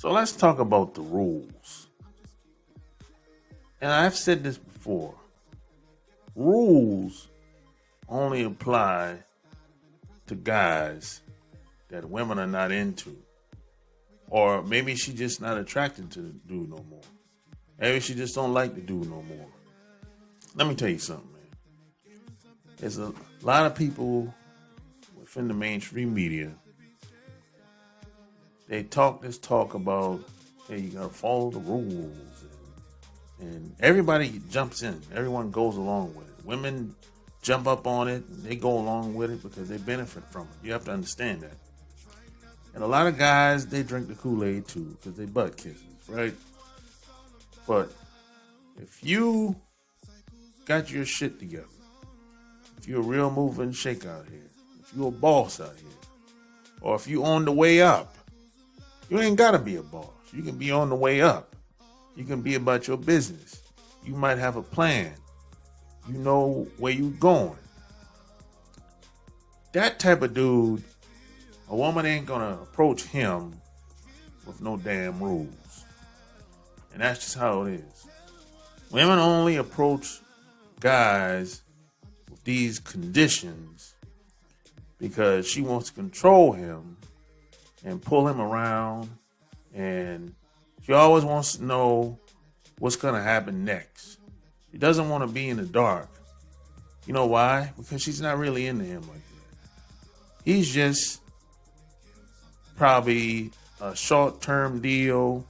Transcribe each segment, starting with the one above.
So let's talk about the rules. And I've said this before. Rules only apply to guys that women are not into. Or maybe she just not attracted to the dude no more. Maybe she just don't like the dude no more. Let me tell you something, man. There's a lot of people within the mainstream media. They talk this talk about, hey, you gotta follow the rules. And everybody jumps in. Everyone goes along with it. Women jump up on it. And they go along with it because they benefit from it. You have to understand that. And a lot of guys, they drink the Kool-Aid too because they butt kisses, right? But if you got your shit together, if you're a real mover and shaker out here, if you're a boss out here, or if you're on the way up, you ain't gotta be a boss. You can be on the way up. You can be about your business. You might have a plan. You know where you're going. That type of dude, a woman ain't gonna approach him with no damn rules. And that's just how it is. Women only approach guys with these conditions because she wants to control him and pull him around, and she always wants to know what's going to happen next. She doesn't want to be in the dark. You know why? Because she's not really into him like that. He's just probably a short-term deal,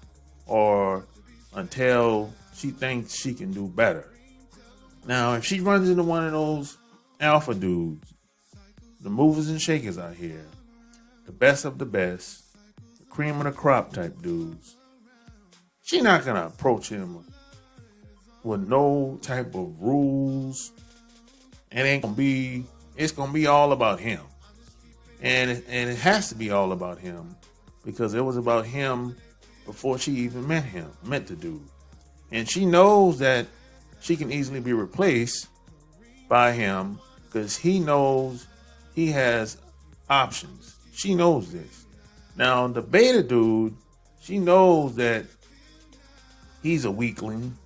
or until she thinks she can do better. Now, if she runs into one of those alpha dudes, the movers and shakers out here, the best of the best, the cream of the crop type dudes, she's not going to approach him with no type of rules. It's going to be all about him. And it has to be all about him because it was about him before she even met the dude. And she knows that she can easily be replaced by him because he knows he has options. She knows this. Now, the beta dude, she knows that he's a weakling.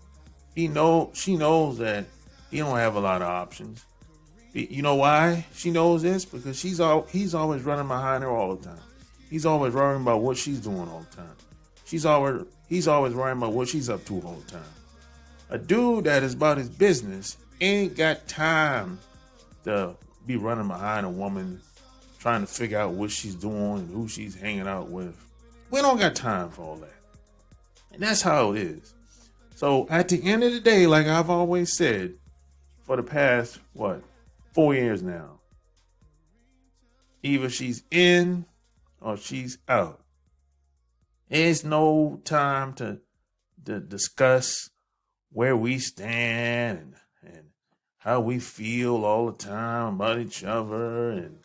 She knows that he don't have a lot of options. You know why she knows this? Because he's always running behind her all the time. He's always worrying about what she's doing all the time. He's always worrying about what she's up to all the time. A dude that is about his business ain't got time to be running behind a woman trying to figure out what she's doing and who she's hanging out with. We don't got time for all that. And that's how it is. So at the end of the day, like I've always said, for the past, 4 years now, either she's in or she's out. There's no time to discuss where we stand and how we feel all the time about each other. And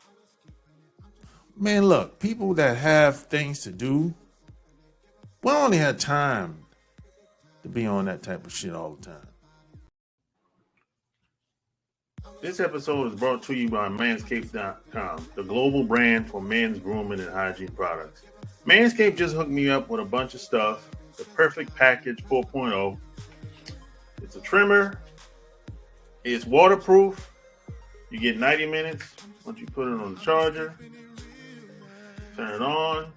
man, look, people that have things to do, we don't only have time to be on that type of shit all the time. This episode is brought to you by Manscaped.com, the global brand for men's grooming and hygiene products. Manscaped just hooked me up with a bunch of stuff. The Perfect Package 4.0. It's a trimmer. It's waterproof. You get 90 minutes once you put it on the charger. Turn it on.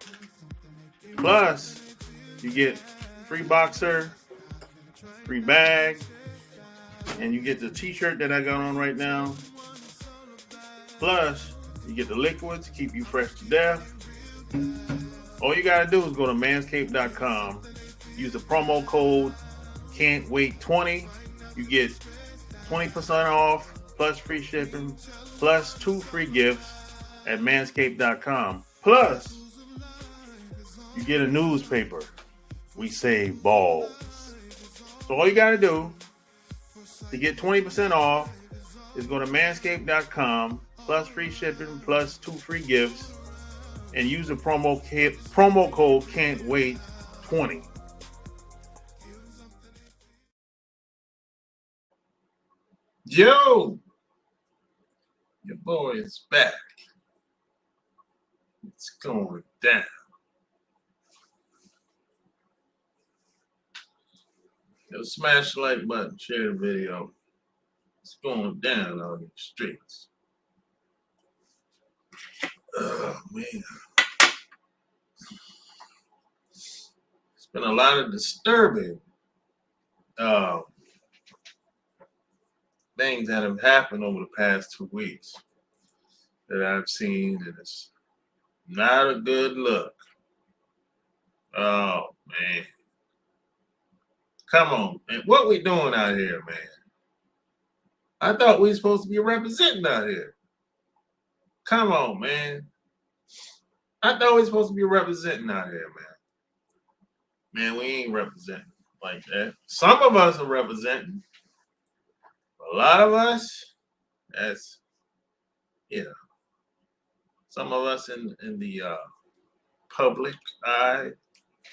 Plus, you get free boxer, free bag, and you get the t-shirt that I got on right now. Plus, you get the liquid to keep you fresh to death. All you gotta do is go to manscaped.com, use the promo code CAN'TWAIT20. You get 20% off, plus free shipping, plus 2 free gifts at manscaped.com. Plus, you get a newspaper. We save balls. So all you gotta do to get 20% off is go to manscaped.com, plus free shipping, plus 2 free gifts, and use the promo code CAN'TWAIT20. Yo, your boy is back. It's going down. Smash the like button, share the video. It's going down on the streets. Oh man. It's been a lot of disturbing things that have happened over the past 2 weeks that I've seen, and it's not a good look. Oh man. Come on, man. What we doing out here, man? I thought we were supposed to be representing out here. Come on, man. I thought we were supposed to be representing out here, man. Man, we ain't representing like that. Some of us are representing. A lot of us, that's, you know, some of us in the public eye,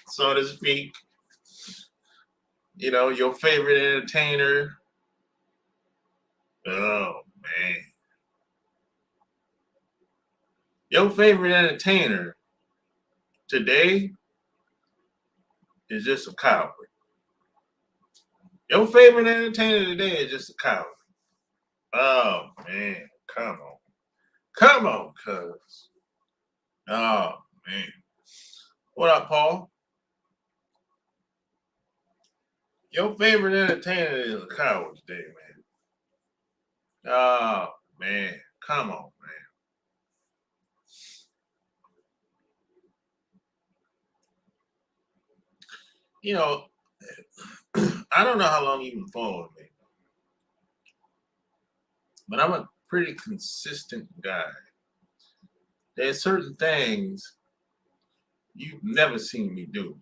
so to speak. You know, your favorite entertainer. Oh, man. Your favorite entertainer today is just a coward. Your favorite entertainer today is just a coward. Oh, man. Come on. Come on, cuz. Oh, man. What up, Paul? Your favorite entertainer is a coward today, man. Oh, man. Come on, man. You know, I don't know how long you've been following me, but I'm a pretty consistent guy. There's certain things you've never seen me do.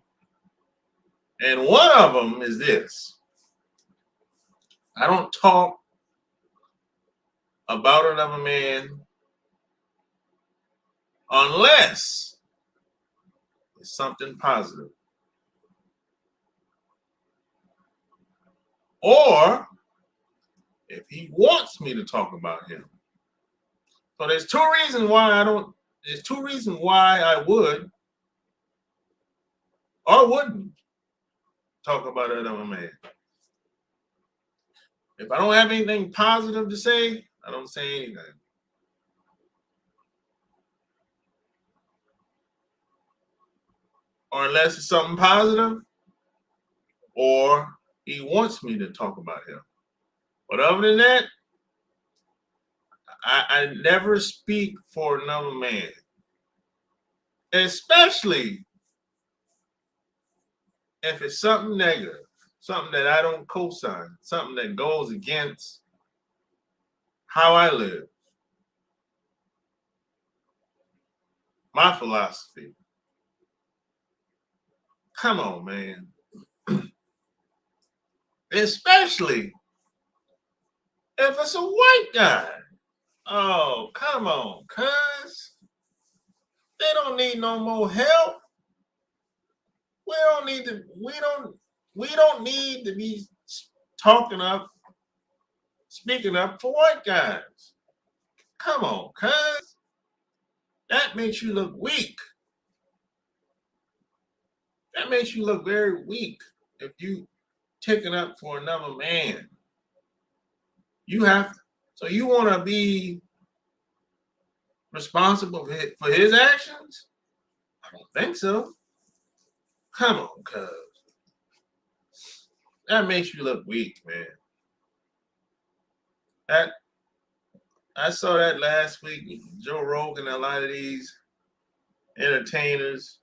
And one of them is this. I don't talk about another man unless it's something positive. Or if he wants me to talk about him. So there's two reasons why I would or wouldn't talk about another man. If I don't have anything positive to say, I don't say anything. Or unless it's something positive, or he wants me to talk about him. But other than that, I never speak for another man. Especially if it's something negative, something that I don't co-sign, something that goes against how I live, my philosophy. Come on, man. Especially if it's a white guy. Oh, come on, cuz. They don't need no more help. We don't need to be speaking up for white guys. Come on, cuz. That makes you look weak. That makes you look very weak if you taking up for another man. You have to. So you want to be responsible for his actions? I don't think so. Come on, cuz. That makes you look weak, man. I saw that last week. Joe Rogan, a lot of these entertainers.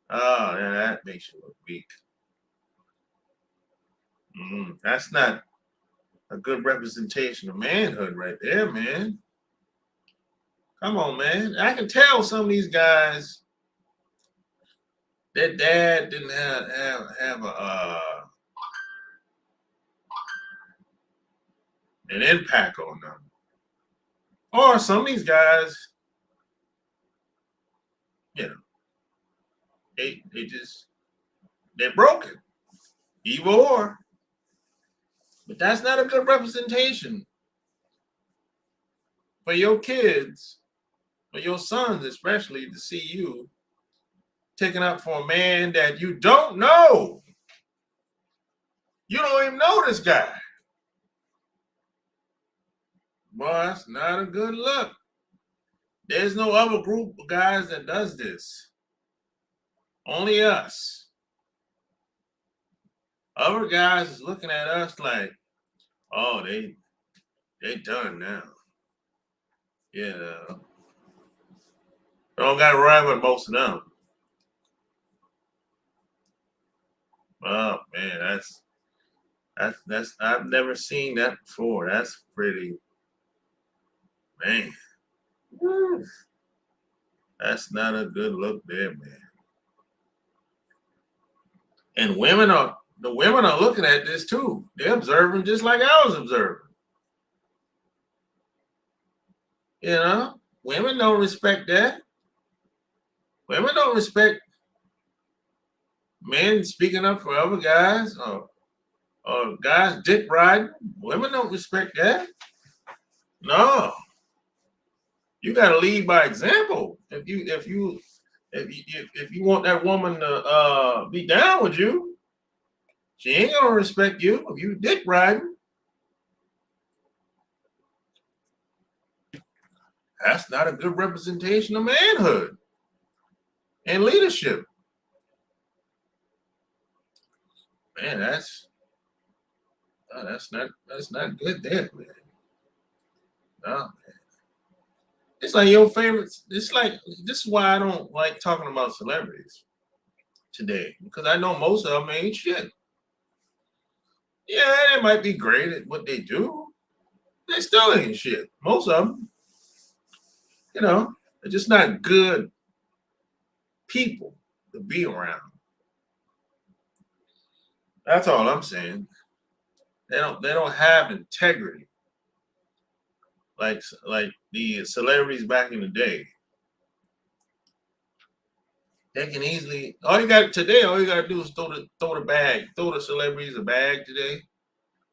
Oh, yeah, that makes you look weak. That's not a good representation of manhood right there, man. Come on, man. I can tell some of these guys, their dad didn't have an impact on them. Or some of these guys, you know, they're broken. Either or. But that's not a good representation for your kids, for your sons especially, to see you taking up for a man that you don't know. You don't even know this guy. Boy, that's not a good look. There's no other group of guys that does this. Only us. Other guys is looking at us like, oh, they done now. Yeah. Don't got to ride with most of them. Oh man, that's I've never seen that before. That's pretty, man. That's not a good look there, man. And the women are looking at this too. They're observing just like I was observing. You know, women don't respect that. Women don't respect men speaking up for other guys or guys dick riding. Women don't respect that. No, you got to lead by example. If you want that woman to be down with you, she ain't gonna respect you if you dick riding. That's not a good representation of manhood and leadership. Man, that's not good there, man. No, man. It's like your favorites. It's like this is why I don't like talking about celebrities today, because I know most of them ain't shit. Yeah, they might be great at what they do. They still ain't shit. Most of them, they're just not good people to be around. That's all I'm saying. They don't have integrity like the celebrities back in the day. They can easily all you got to do is throw the celebrities a bag today.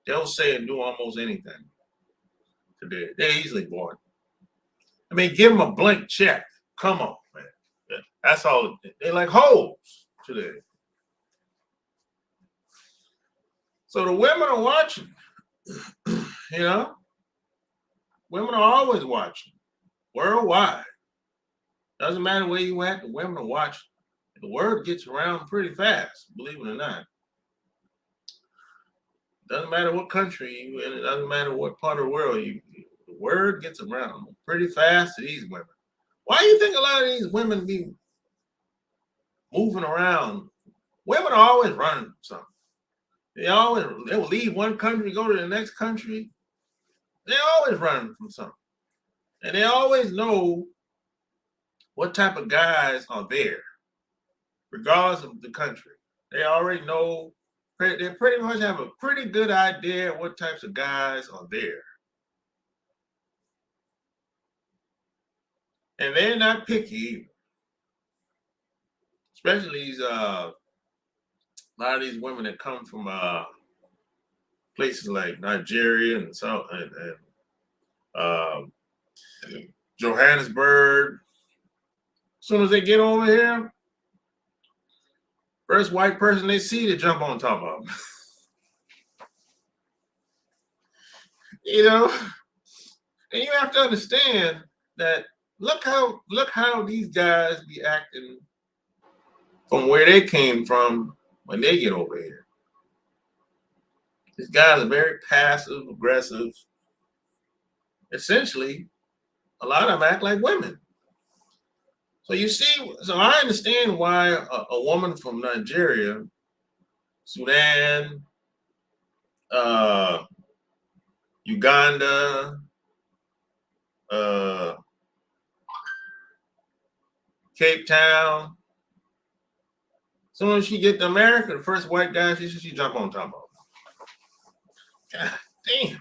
They'll say and do almost anything today. They're easily bought. I mean, give them a blank check. Come on, man. That's all. They like hoes today. So the women are watching. Women are always watching worldwide. Doesn't matter where you at, the women are watching. The word gets around pretty fast, believe it or not. Doesn't matter what country you in, it doesn't matter what part of the world the word gets around pretty fast to these women. Why do you think a lot of these women be moving around? Women are always running from something. They will leave one country, go to the next country. They're always running from something. And they always know what type of guys are there, regardless of the country. They already know, they pretty much have a pretty good idea of what types of guys are there. And they're not picky either. Especially these a lot of these women that come from places like Nigeria and South and Johannesburg. As soon as they get over here, first white person they see to jump on top of them. And you have to understand that look how these guys be acting from where they came from when they get over here. These guys are very passive, aggressive. Essentially, a lot of them act like women. So I understand why a woman from Nigeria, Sudan, Uganda, Cape Town, as soon as she get to America, the first white guy she jump on top of. God damn.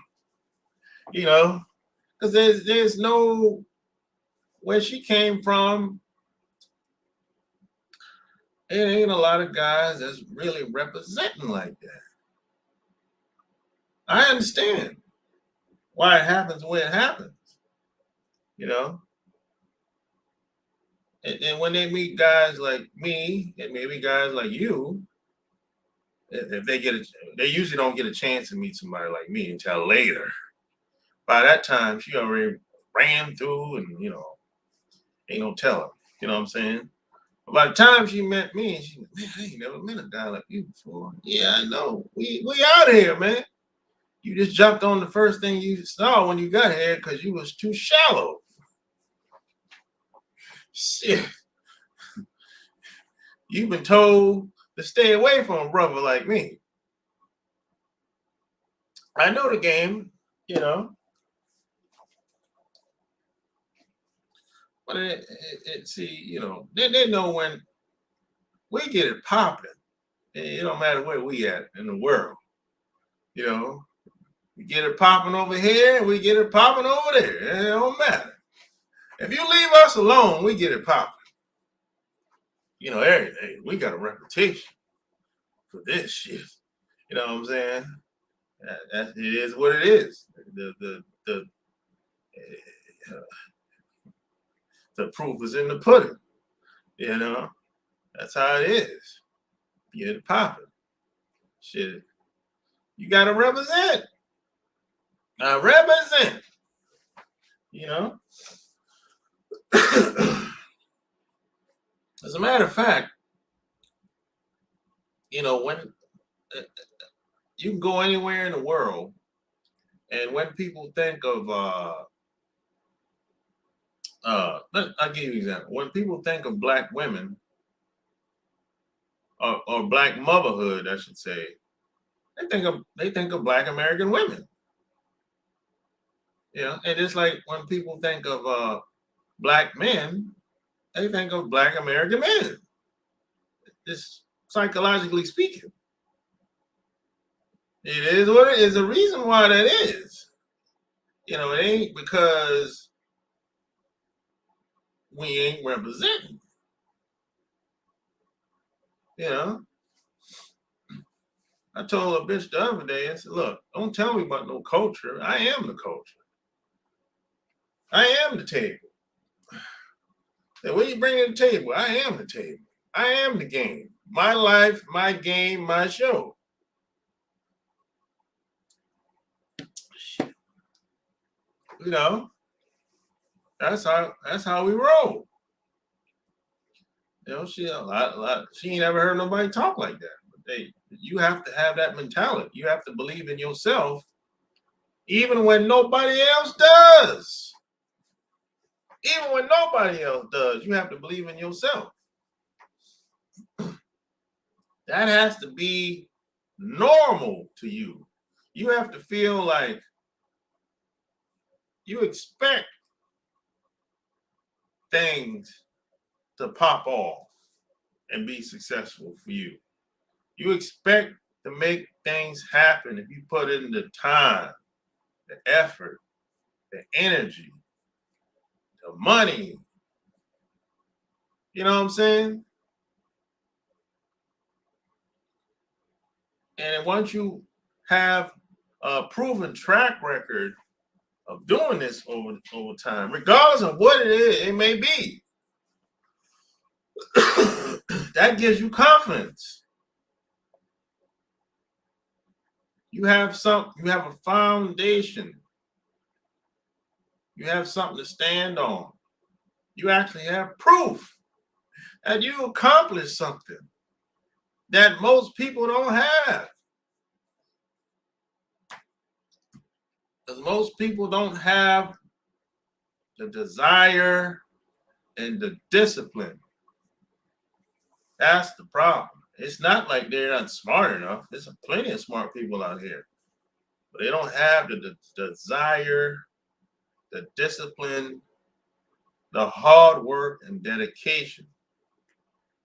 Because there's no where she came from. It ain't a lot of guys that's really representing like that. I understand why it happens the way it happens. And when they meet guys like me and maybe guys like you, if they usually don't get a chance to meet somebody like me until later. By that time, she already ran through, and ain't no telling. You know what I'm saying? But by the time she met me, she, man, I ain't never met a guy like you before. Yeah, I know. We out here, man. You just jumped on the first thing you saw when you got here because you was too shallow. Shit. You've been told to stay away from a brother like me. I know the game, but see, they know when we get it popping. It don't matter where we at in the world. We get it popping over here, we get it popping over there. It don't matter. If you leave us alone, we get it popping. Everything. We got a reputation for this shit. You know what I'm saying? It is what it is. The proof is in the pudding. That's how it is. Get it popping. Shit. You gotta represent. I represent. As a matter of fact, when you can go anywhere in the world, and when people think of I'll give you an example. When people think of black women or black motherhood, I should say, they think of black American women. And it's like when people think of black men, they think of black American men. It's psychologically speaking. It is what it is. The reason why that is. It ain't because we ain't representing. I told a bitch the other day, I said, look, don't tell me about no culture. I am the culture. I am the table. And when you bring to the table, I am the table. I am the game. My life, my game, my show. That's how we roll. She ain't never heard nobody talk like that. But you have to have that mentality. You have to believe in yourself, even when nobody else does. Even when nobody else does, you have to believe in yourself. That has to be normal to you. You have to feel like you expect things to pop off and be successful for you. You expect to make things happen if you put in the time, the effort, the energy, the money. You know what I'm saying? And once you have a proven track record of doing this over time, regardless of what it is, it may be, that gives you confidence. You have a foundation. You have something to stand on. You actually have proof that you accomplished something that most people don't have. Because most people don't have the desire and the discipline. That's the problem. It's not like they're not smart enough. There's plenty of smart people out here. But they don't have the desire, the discipline, the hard work and dedication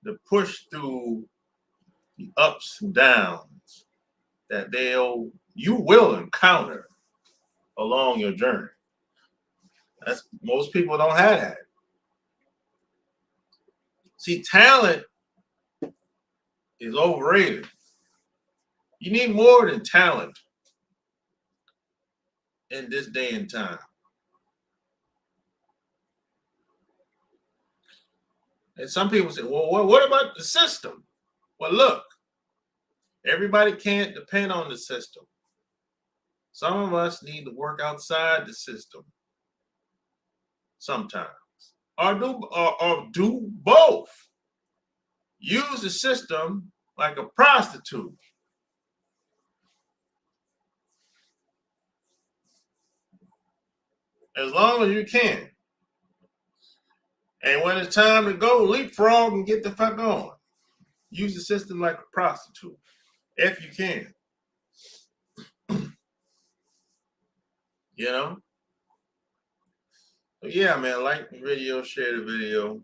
to push through the ups and downs that you will encounter along your journey. Most people don't have that. See, talent is overrated. You need more than talent in this day and time. And some people say, well, what about the system? Well, look, Everybody can't depend on the system. Some of us need to work outside the system sometimes, or do both. Use the system like a prostitute. As long as you can. And when it's time to go, leapfrog and get the fuck on. Use the system like a prostitute, if you can. You know? So yeah, man, like the video, share the video.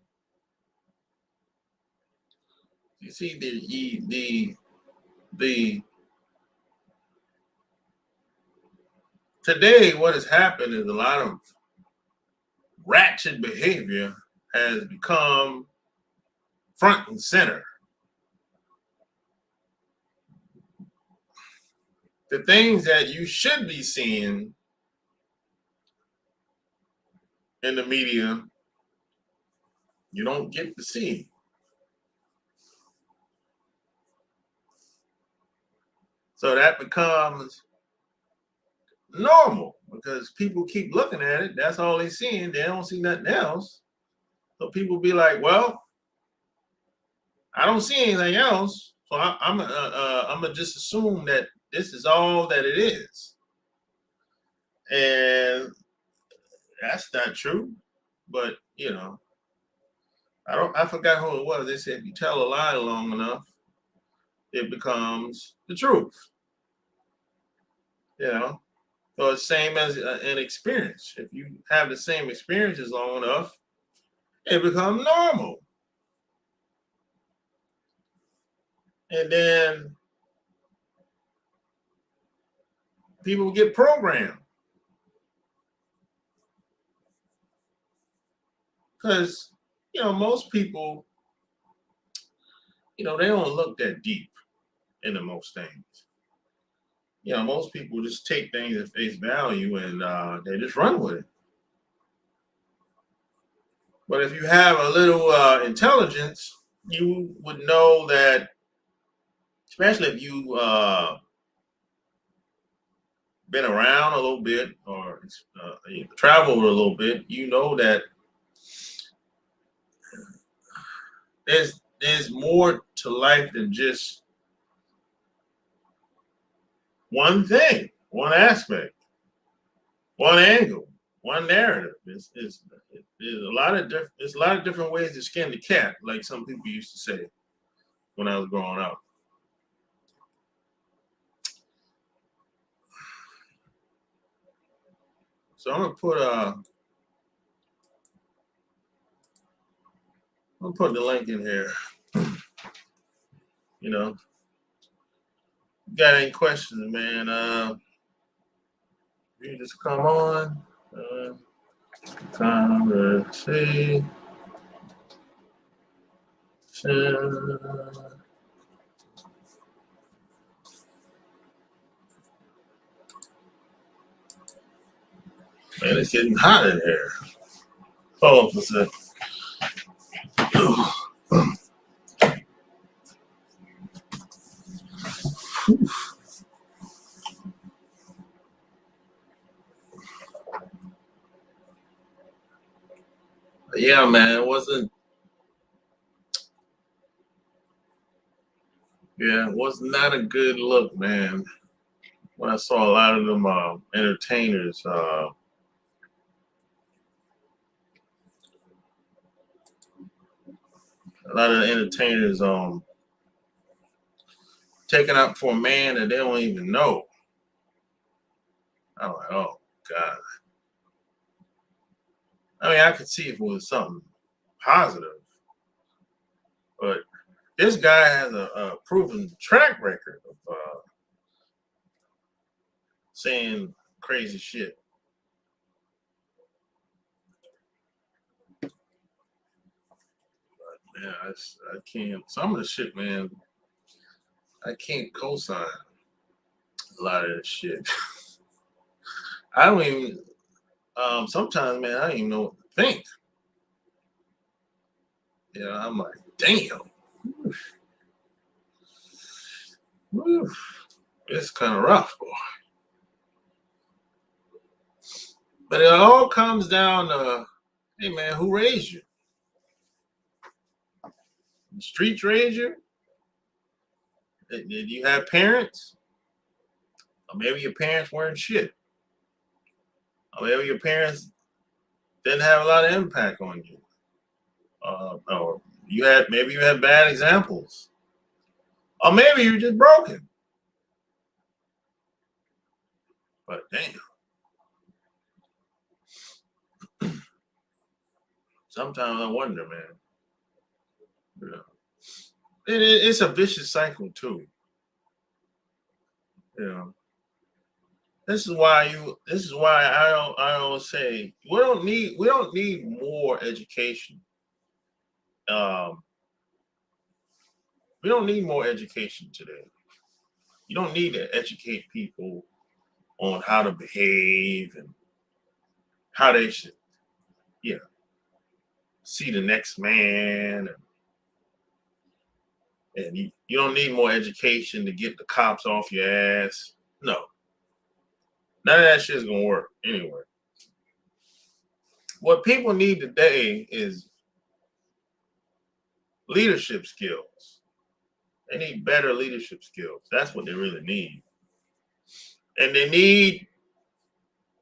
You see the today what has happened is a lot of ratchet behavior has become front and center. The things that you should be seeing in the media, you don't get to see. So that becomes normal because people keep looking at it. That's all they're seeing. They don't see nothing else. So people be like, well, I don't see anything else. So I'm gonna just assume that this is all that it is. And that's not true. But you know, I forgot who it was. They said if you tell a lie long enough, it becomes the truth. You know, so it's same as an experience. If you have the same experiences long enough, it becomes normal. And then people get programmed. Because, you know, most people, you know, they don't look that deep into most things. You know, most people just take things at face value and they just run with it. But if you have a little intelligence, you would know that, especially if you been around a little bit or traveled a little bit, you know that there's more to life than just one thing, one aspect, one angle, one narrative. There's a lot of different ways to skin the cat, like some people used to say when I was growing up. So I'm gonna put the link in here. You know, got any questions, man? You just come on. Time to see. Man, it's getting hot in here. Hold on for a second. Yeah, man, it was not a good look, man. When I saw a lot of them entertainers, a lot of the entertainers taken up for a man that they don't even know. I'm like, oh God. I mean, I could see if it was something positive, but this guy has a proven track record of saying crazy shit. But man, I can't. Some of the shit, man, I can't co-sign a lot of this shit. I don't even. Sometimes, man, I don't even know what to think. You know, I'm like, damn. It's kind of rough, boy. But it all comes down to, hey man, who raised you? The streets raised you? Did you have parents? Or maybe your parents weren't shit. Or maybe your parents didn't have a lot of impact on you. Or maybe you had bad examples. Or maybe you're just broken. But damn. Sometimes I wonder, man. You know, it's a vicious cycle too. You know, this is why I always say we don't need more education. Um, we don't need more education today. You don't need to educate people on how to behave and how they should, see the next man, and you don't need more education to get the cops off your ass. No, none of that shit is gonna work anyway. What people need today is leadership skills. They need better leadership skills. That's what they really need. And they need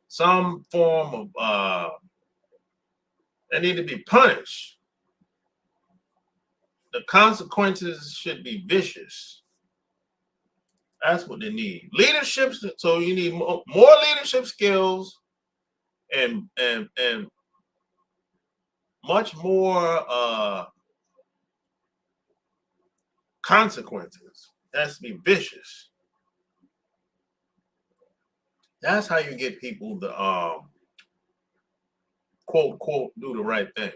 some form of they need to be punished. The consequences should be vicious. That's what they need. Leadership. So you need more leadership skills and much more consequences. It has to be vicious. That's how you get people to quote quote do the right thing.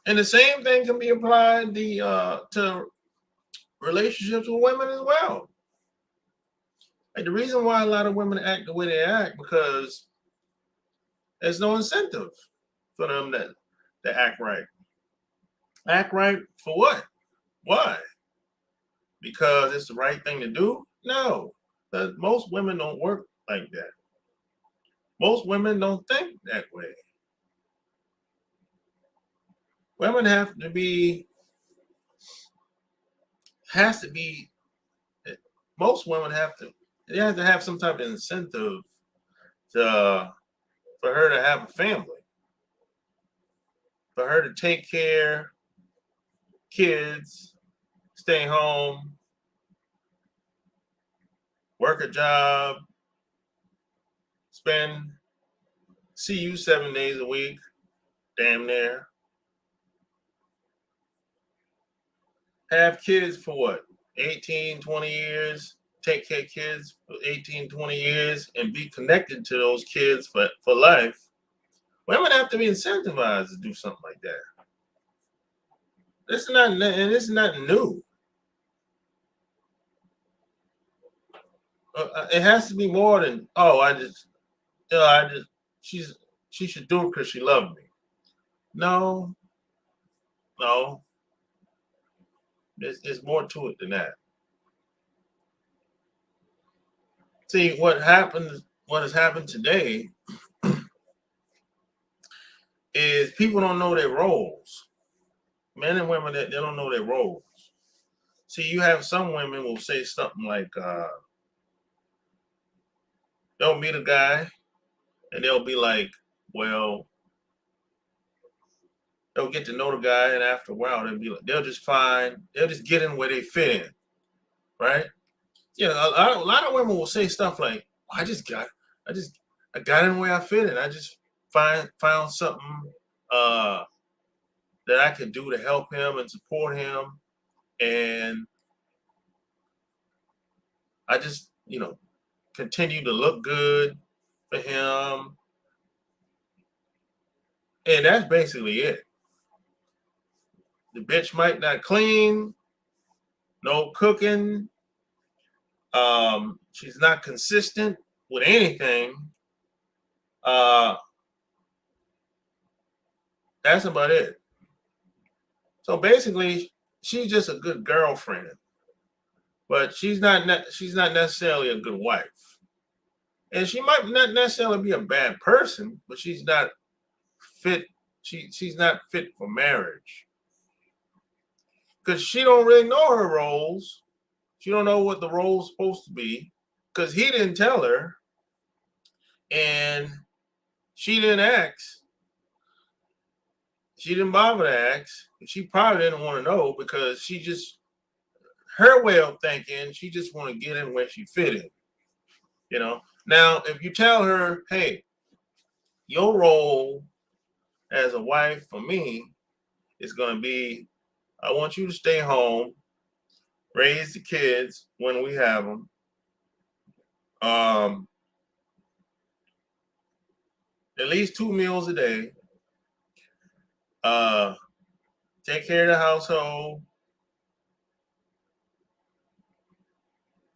And the same thing can be applied to relationships with women as well. Like the reason why a lot of women act the way they act because there's no incentive for them to act right. Act right for what? Why? Because it's the right thing to do? No. Most women don't work like that. Most women don't think that way. Women have to be most women they have to have some type of incentive to for her to have a family, for her to take care kids, stay home, work a job, see you 7 days a week, damn near. Have kids for what? 18, 20 years, take care of kids for 18, 20 years, and be connected to those kids for life. Women have to be incentivized to do something like that. It's not new. It has to be more than she should do it because she loved me. No, there's more to it than that. See what has happened today is people don't know their roles. Men and women they don't know their roles. See, you have some women will say something like they'll meet a guy and they'll be like, well, they'll get to know the guy, and after a while they'll just get in where they fit in, right? A lot of women will say stuff like, I got in where I fit in. I just found something that I could do to help him and support him, and I just continue to look good for him, and that's basically it. The bitch might not clean, no cooking. She's not consistent with anything. That's about it. So basically, she's just a good girlfriend, but she's not necessarily a good wife. And she might not necessarily be a bad person, but she's not fit. She's not fit for marriage because she don't really know her roles. She don't know what the role's supposed to be because he didn't tell her, and she didn't ask. She didn't bother to ask. She probably didn't want to know because she just her way of thinking. She just want to get in where she fit in. You know. Now, if you tell her, "Hey, your role as a wife for me is going to be, I want you to stay home, raise the kids when we have them, um, at least 2 meals a day, uh, take care of the household."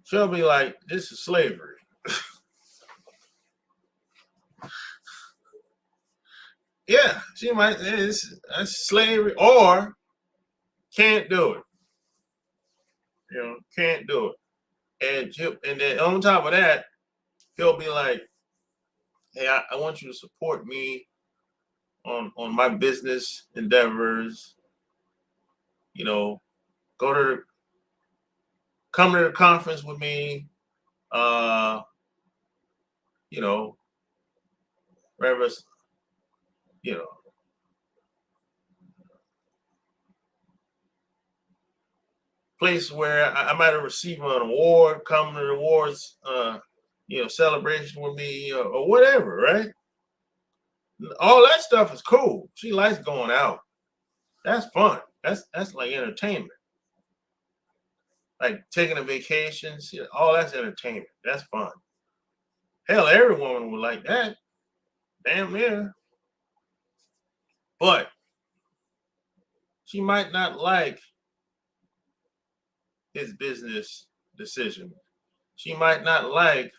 She'll be like, "This is slavery." Yeah, she might. That's slavery, or can't do it. You know, can't do it. And then on top of that, he'll be like, "Hey, I want you to support me on my business endeavors. You know, go to come to the conference with me. Uh, you know, wherever, you know, place where I might have received an award, come to the awards, celebration with me, or whatever, right? All that stuff is cool. She likes going out. That's fun. That's like entertainment. Like taking a vacation, all that's entertainment. That's fun. Hell, every woman would like that. Damn near. But she might not like his business decision. She might not like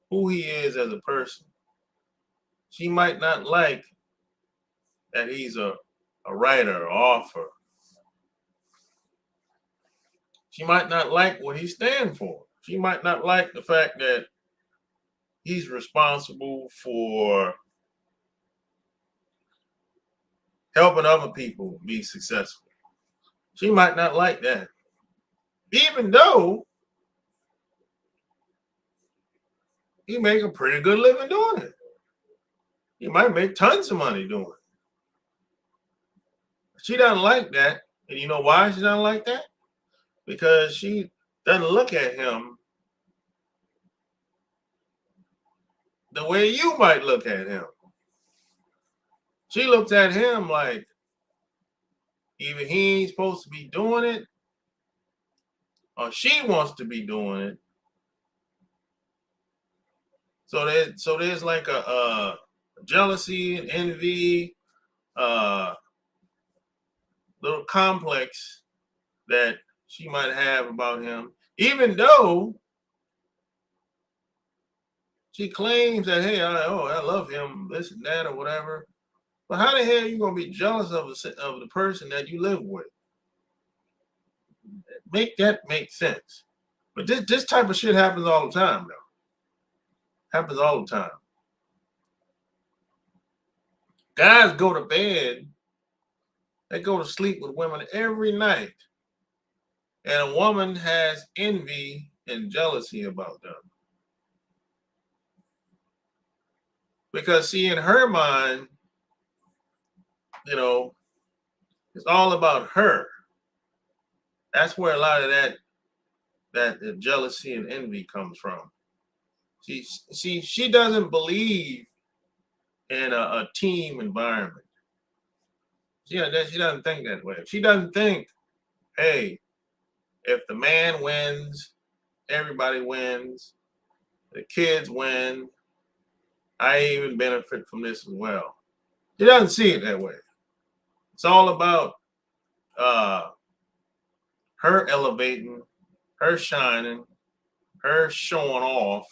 who he is as a person. She might not like that he's a writer, author. She might not like what he stands for. She might not like the fact that he's responsible for helping other people be successful. She might not like that. Even though he make a pretty good living doing it. He might make tons of money doing it. She doesn't like that. And you know why she doesn't like that? Because she doesn't look at him the way you might look at him. She looks at him like either he ain't supposed to be doing it or she wants to be doing it. So there's like a jealousy and envy, little complex that she might have about him, even though she claims that, hey, I love him, this and that or whatever. But how the hell are you gonna be jealous of the person that you live with? Make that make sense. But this type of shit happens all the time, though. Happens all the time. Guys go to bed, they go to sleep with women every night, and a woman has envy and jealousy about them. Because see, in her mind, you know, it's all about her. That's where a lot of that jealousy and envy comes from. She doesn't believe in a team environment. She doesn't think that way. She doesn't think, hey, if the man wins, everybody wins, the kids win, I even benefit from this as well. She doesn't see it that way. It's all about her elevating, her shining, her showing off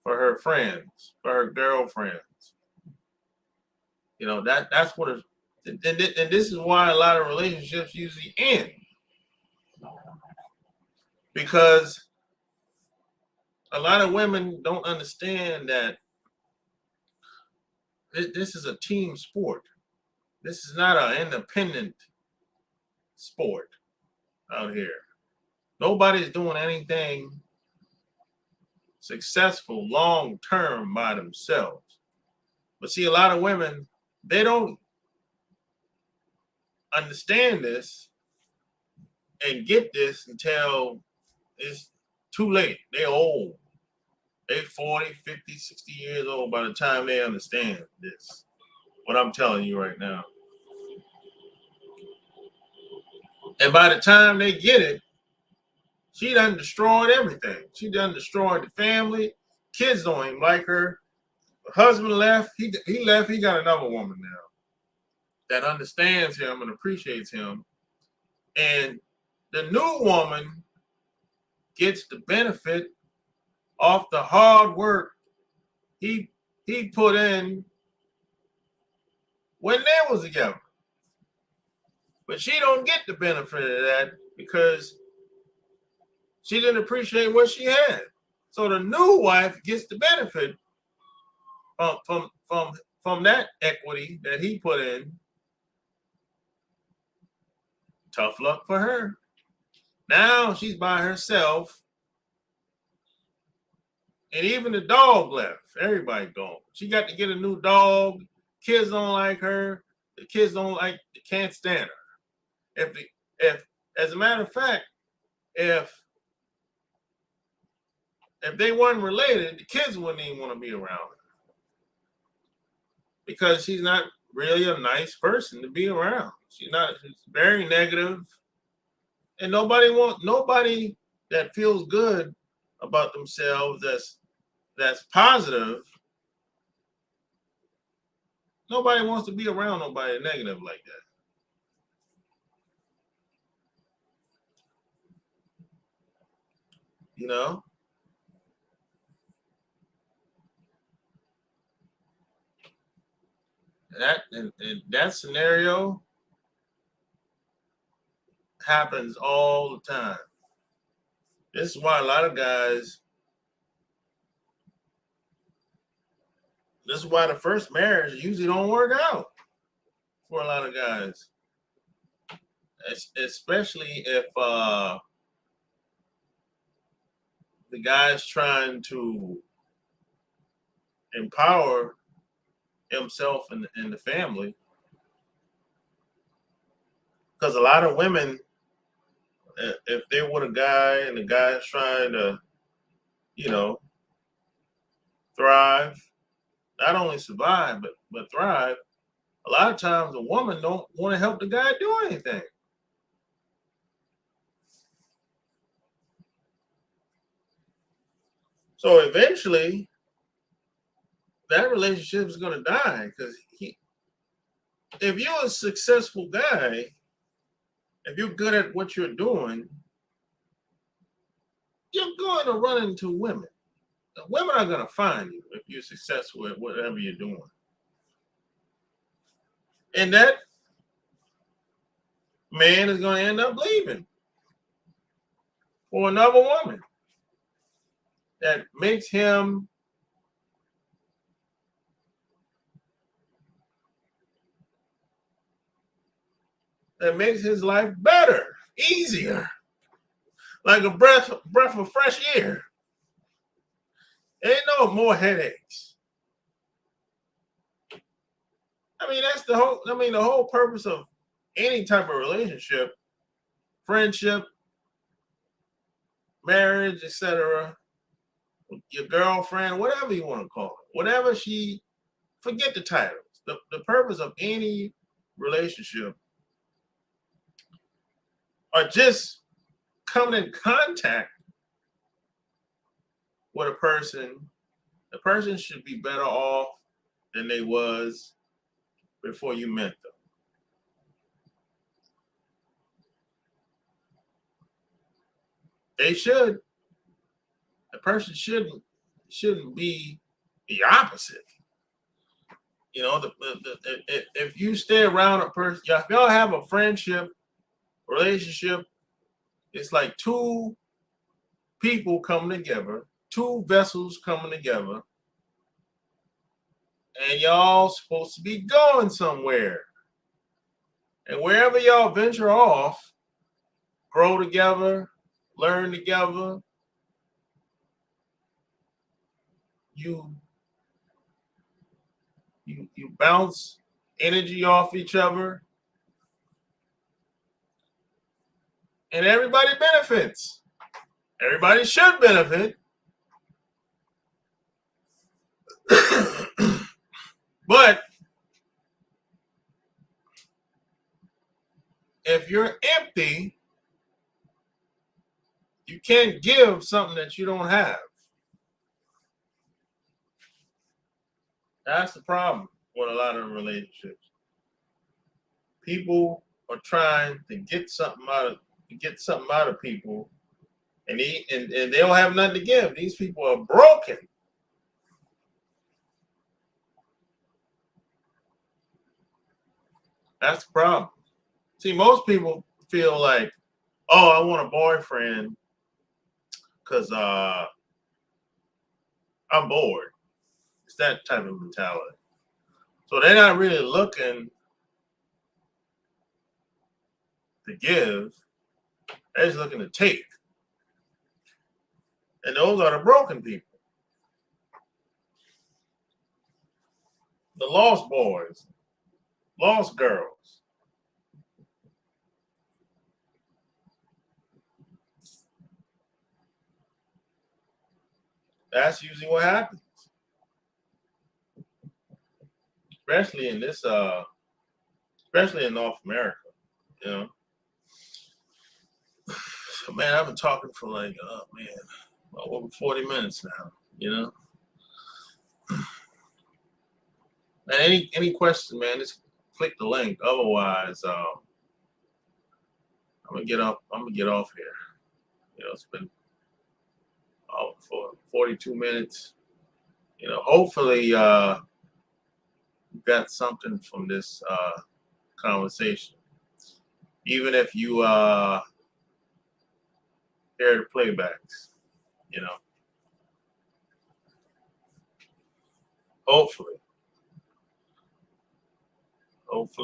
for her friends, for her girlfriends. You know, that's what And this is why a lot of relationships usually end. Because a lot of women don't understand that this is a team sport. This is not an independent sport out here. Nobody's doing anything successful long term by themselves. But see, a lot of women, they don't understand this and get this until it's too late. They're old. They're 40, 50, 60 years old by the time they understand this. What I'm telling you right now. And by the time they get it, she done destroyed everything. She done destroyed the family. Kids don't even like her. Her husband left. He left. He got another woman now that understands him and appreciates him. And the new woman gets the benefit off the hard work he put in when they was together. But she don't get the benefit of that because she didn't appreciate what she had. So the new wife gets the benefit from that equity that he put in. Tough luck for her. Now she's by herself. And even the dog left. Everybody gone. She got to get a new dog. Kids don't like her. The kids can't stand her. If as a matter of fact, if they weren't related, the kids wouldn't even want to be around her. Because she's not really a nice person to be around. She's very negative. And nobody that feels good about themselves that's positive. Nobody wants to be around nobody negative like that. You know? And that scenario happens all the time. This is why a lot of guys, this is why the first marriage usually don't work out for a lot of guys. Especially if the guy's trying to empower himself and the family. Because a lot of women, if they're with a guy and the guy's trying to, thrive, not only survive, but thrive, a lot of times a woman don't want to help the guy do anything. So eventually, that relationship is going to die because if you're a successful guy, if you're good at what you're doing, you're going to run into women. The women are going to find you if you're successful at whatever you're doing. And that man is going to end up leaving for another woman that makes him his life better, easier, like a breath of fresh air. Ain't no more headaches. The whole purpose of any type of relationship, friendship, marriage, etc., your girlfriend, whatever you want to call it, forget the titles. The purpose of any relationship are just coming in contact with a person. The person should be better off than they was before you met them. They should. The person shouldn't be the opposite. You know, if you stay around a person, if y'all have a friendship, relationship, it's like two people coming together, two vessels coming together, and y'all supposed to be going somewhere. And wherever y'all venture off, grow together, learn together, you bounce energy off each other, and everybody benefits. Everybody should benefit. But if you're empty, you can't give something that you don't have. That's the problem with a lot of relationships. People are trying to get something out of people, and they don't have nothing to give. These people are broken. That's the problem. See, most people feel like, oh, I want a boyfriend because I'm bored. It's that type of mentality. So they're not really looking to give. They're just looking to take. And those are the broken people. The lost boys, lost girls. That's usually what happens. Especially in this especially in North America, you know. So man, I've been talking for like, oh man, well, over 40 minutes now, you know. And any question, man, just click the link. Otherwise, I'm gonna get off here. You know, it's been for 42 minutes. You know, hopefully you got something from this conversation. Even if you hear the playbacks, you know. Hopefully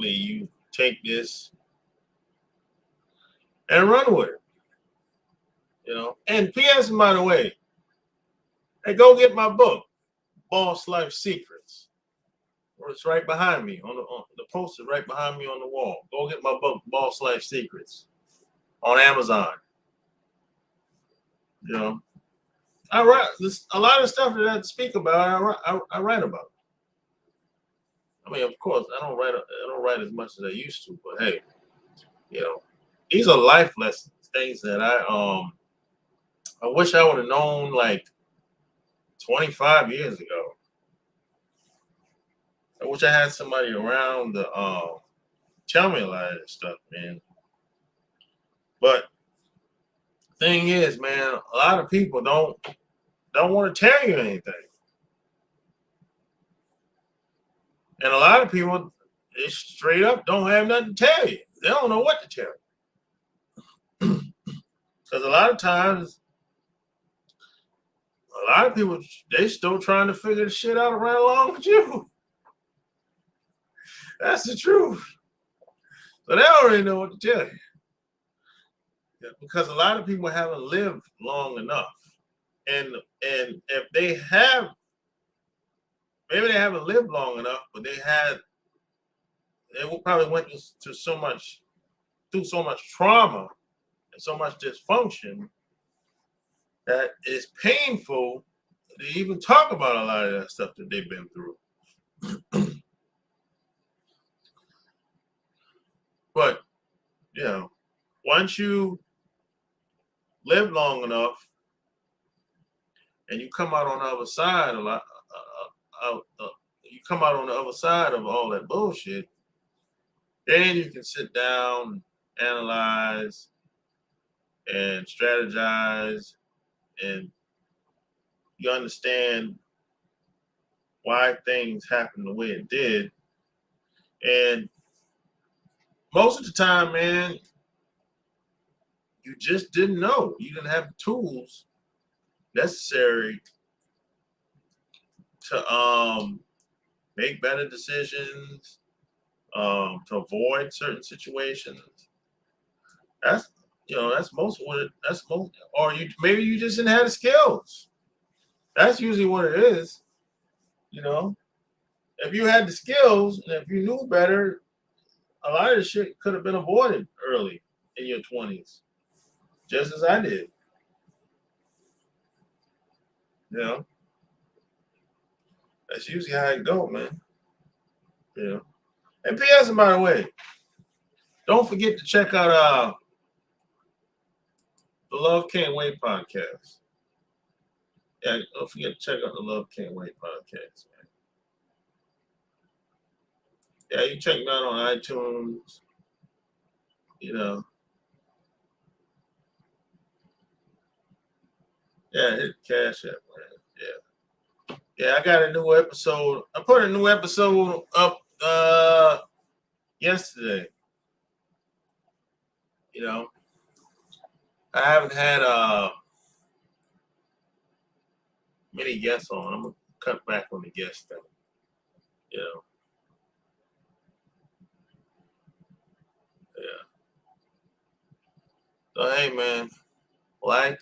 you take this and run with it. You know. And P.S. by the way, hey, go get my book, Boss Life Secrets. It's right behind me on the poster right behind me on the wall. Go get my book, Boss Life Secrets, on Amazon. You know, I write this, a lot of stuff that I speak about. I write about. I mean, of course, I don't write as much as I used to, but hey, you know, these are life lessons, things that I wish I would have known like 25 years ago. I wish I had somebody around to tell me a lot of this stuff, man. But thing is, man, a lot of people don't want to tell you anything. And a lot of people, they straight up don't have nothing to tell you. They don't know what to tell you. Because a lot of times, a lot of people, they still trying to figure the shit out right along with you. That's the truth. So they already know what to tell you. Yeah, because a lot of people haven't lived long enough. And if they have, maybe they haven't lived long enough, but they probably went through so much trauma and so much dysfunction that it's painful to even talk about a lot of that stuff that they've been through. But, you know, once you live long enough and you come out on the other side you come out on the other side of all that bullshit, then you can sit down, analyze, and strategize, and you understand why things happened the way it did. And most of the time, man, you just didn't know. You didn't have the tools necessary to make better decisions, to avoid certain situations. That's that's most what it, that's most, or you maybe you just didn't have the skills. That's usually what it is. You know, if you had the skills and if you knew better, a lot of the shit could have been avoided early in your 20s, just as I did. You know, that's usually how it go, man. You know. And P.S. by the way, don't forget to check out the Love Can't Wait podcast. Yeah, don't forget to check out the Love Can't Wait podcast, man. Yeah, you check me out on iTunes. You know. Yeah, hit CashApp, man. Yeah. Yeah, I got a new episode. I put a new episode up yesterday. You know. I haven't had many guests on. I'm gonna cut back on the guest thing. You know. Yeah. So hey man, like,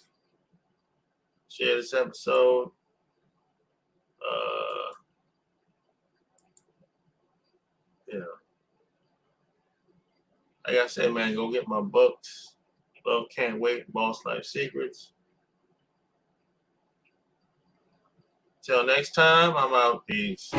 share this episode. You know. Like I said, man, go get my books. Love Can't Wait, Boss Life Secrets. Till next time, I'm out. Peace.